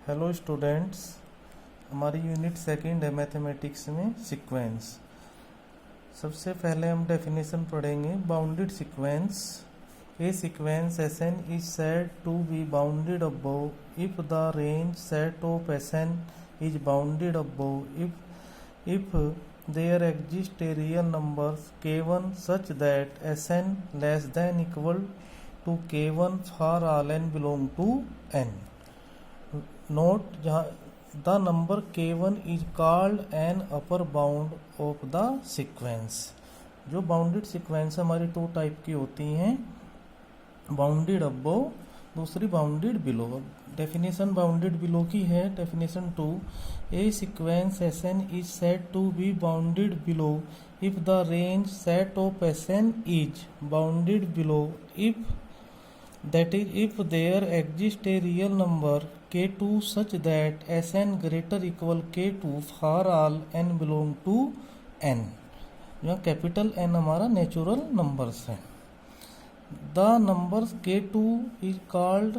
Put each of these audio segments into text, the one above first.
Hello students, हमारी unit second है mathematics में सीक्वेंस। सबसे पहले हम डेफिनेशन पढ़ेंगे। Bounded sequence, a sequence S N is said to be bounded above if the range set of S N is bounded above if there exist a real number k1 such that Sn less than equal to k1 for all n belong to n. Note, जहाँ the number k1 is called an upper bound of the sequence. जो bounded sequence हमारी two type की होती हैं, bounded above, दूसरी bounded below. Definition bounded below की है। Definition 2, a sequence S N is said to be bounded below if the range set of S N is bounded below if that is if there exists a real number k2 such that Sn greater equal k2 for all n belong to n। यहाँ capital n हमारा natural numbers है। The number k2 is called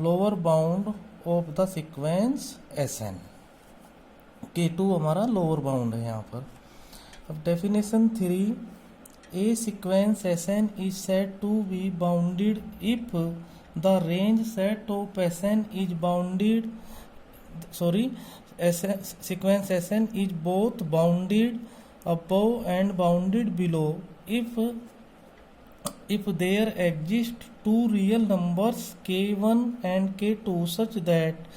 lower bound of the sequence Sn। k2 हमारा lower bound है यहाँ पर। अब definition 3, A sequence Sn is said to be bounded if the range set of Sn is bounded. Sequence Sn is both bounded above and bounded below if there exist two real numbers k1 and k2 such that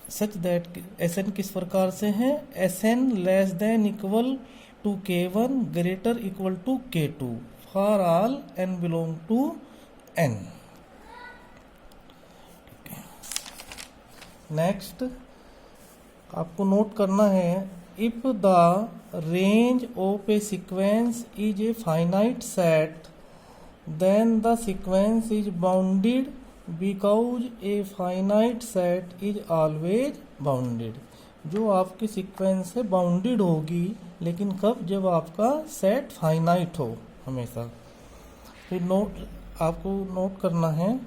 Sn किस प्रकार से है, Sn less than equal to k1 greater equal to k2 for all n belong to n। Next आपको note करना है, if the range of a sequence is a finite set then the sequence is bounded because a finite set is always bounded. जो आपकी sequence है bounded होगी, लेकिन कब? जब आपका सेट फाइनाइट हो हमेशा। फिर आपको नोट करना है,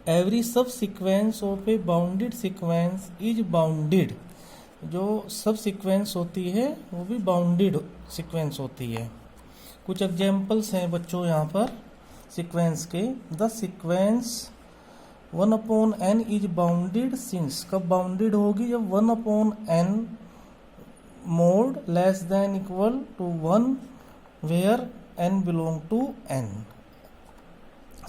एवरी सब sequence of a bounded sequence is bounded. जो सब सीक्वेंस होती है वो भी बाउंडेड सीक्वेंस होती है। कुछ एग्जाम्पल्स हैं बच्चों यहाँ पर सीक्वेंस के। The sequence 1/n is bounded since, कब बाउंडेड होगी? जब 1/n mod less than equal to 1 where n belong to n।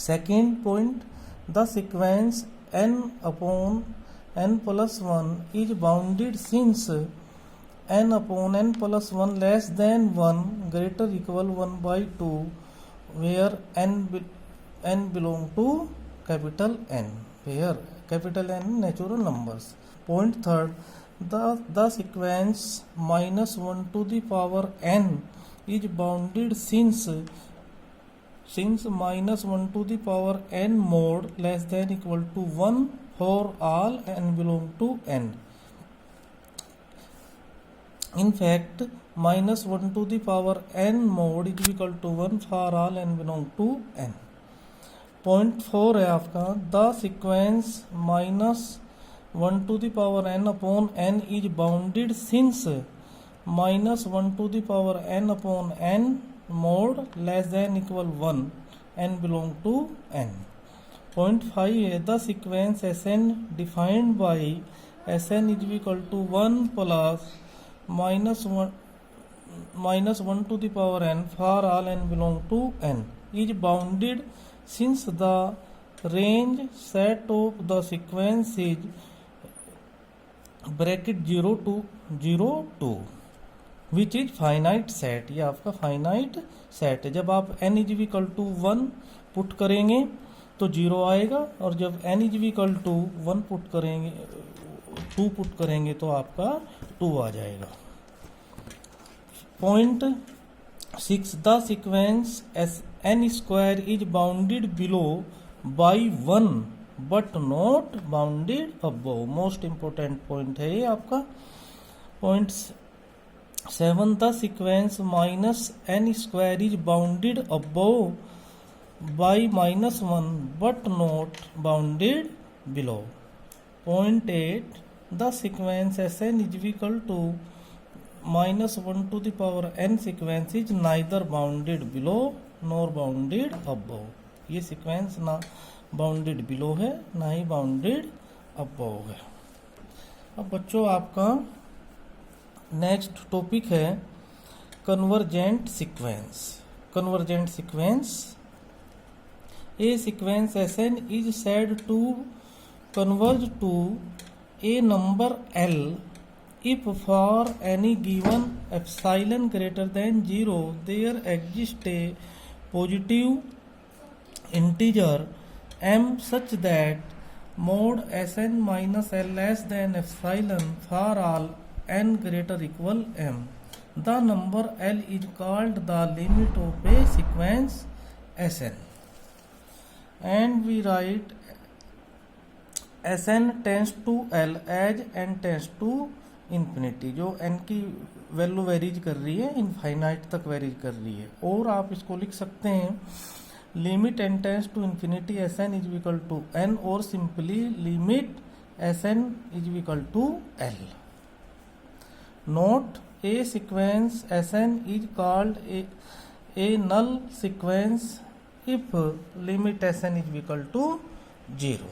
Second point, the sequence n/n plus 1 is bounded since n/n+1 less than 1 greater equal 1/2 where n belong to capital N, where capital N natural numbers। Point third, the sequence -1 to the power n is bounded since -1 to the power n mod less than equal to 1 for all n belong to n। In fact, -1 to the power n mod is equal to 1 for all n belong to n। Point 4 है आपका, the sequence -1 to the power n/n is bounded since -1 to the power n/n mod less than equal 1 n belong to n। Point 5 है, the sequence Sn defined by Sn is equal to 1 plus -1 to the power n for all n belong to n is bounded since the range set of the sequence is bracket 0 to 2 which is finite set। ये आपका finite set है। जब आप n is equal to 1 put करेंगे तो 0 आएगा, और जब n is equal to 1 put करेंगे 2 पुट करेंगे तो आपका 2 आ जाएगा। Point 6, the sequence n square is bounded below by 1 but not bounded above। Most important point है ये आपका। Point 7, the sequence -n square is bounded above by -1 but not bounded below। 0.8 the sequence Sn is equal to -1 to the power n sequence is neither bounded below nor bounded above. ये sequence ना bounded below है ना ही bounded above है। अब बच्चों आपका next topic है convergent sequence. Convergent sequence, a sequence Sn is said to converge to a number L if for any given epsilon greater than 0 there exists a positive integer m such that mod Sn minus L less than epsilon for all n greater equal m. The number L is called the limit of a sequence Sn. And we write Sn tends to L as n tends to infinity. जो n की value varies कर रही है infinite तक varies कर रही है। और आप इसको लिख सकते हैं limit n tends to infinity Sn is equal to n और simply limit Sn is equal to L. Note a sequence Sn is called a null sequence if limit Sn is equal to 0.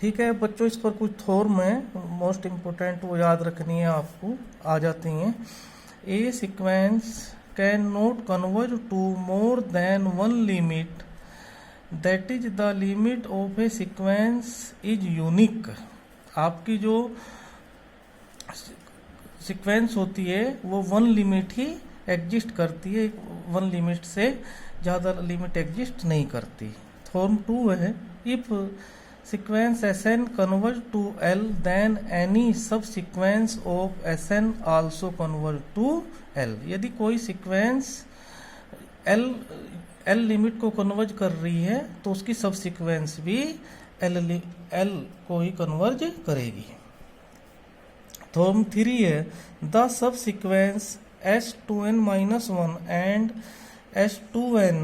ठीक है बच्चों, इस पर कुछ theorem है most important, वो याद रखनी है आपको, आ जाती हैं। A sequence can not converge to more than one limit that is the limit of a sequence is unique. आपकी जो सीक्वेंस होती है वो वन लिमिट ही एग्जिस्ट करती है, वन लिमिट से ज़्यादा लिमिट एग्जिस्ट नहीं करती। थॉर्म 2 है if sequence Sn converge to L then any subsequence of Sn also converge to L. यदि कोई सीक्वेंस L लिमिट को कन्वर्ज कर रही है तो उसकी सब सीक्वेंस भी L को ही कन्वर्ज करेगी। थॉर्म 3 है the sub sequence S2n-1 and S2n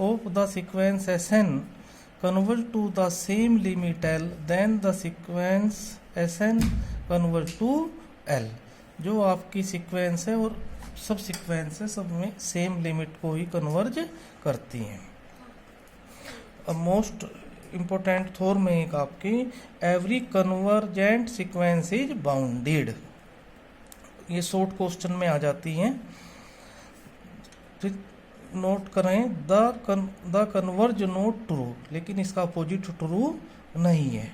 of the sequence Sn converge to the same limit L then the sequence Sn converge to L. जो आपकी सीक्वेंस है और सब सीक्वेंस है सब में सेम लिमिट को ही कन्वर्ज करती हैं। अब मोस्ट इम्पोर्टेंट थॉर्म है एक आपकी every convergent sequence is bounded. ये शॉर्ट क्वेश्चन में आ जाती हैं, फिर नोट करें द कन्वर्ज नोट ट्रू, लेकिन इसका अपोजिट ट्रू नहीं है।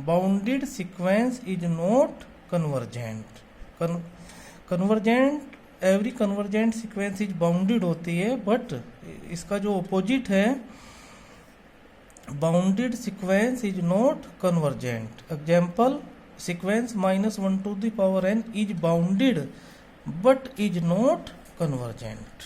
Bounded sequence is not convergent. Convergent every convergent sequence is bounded होती है, बट इसका जो अपोजिट है bounded sequence is not convergent. Example sequence -1 to the power n is bounded but is not convergent.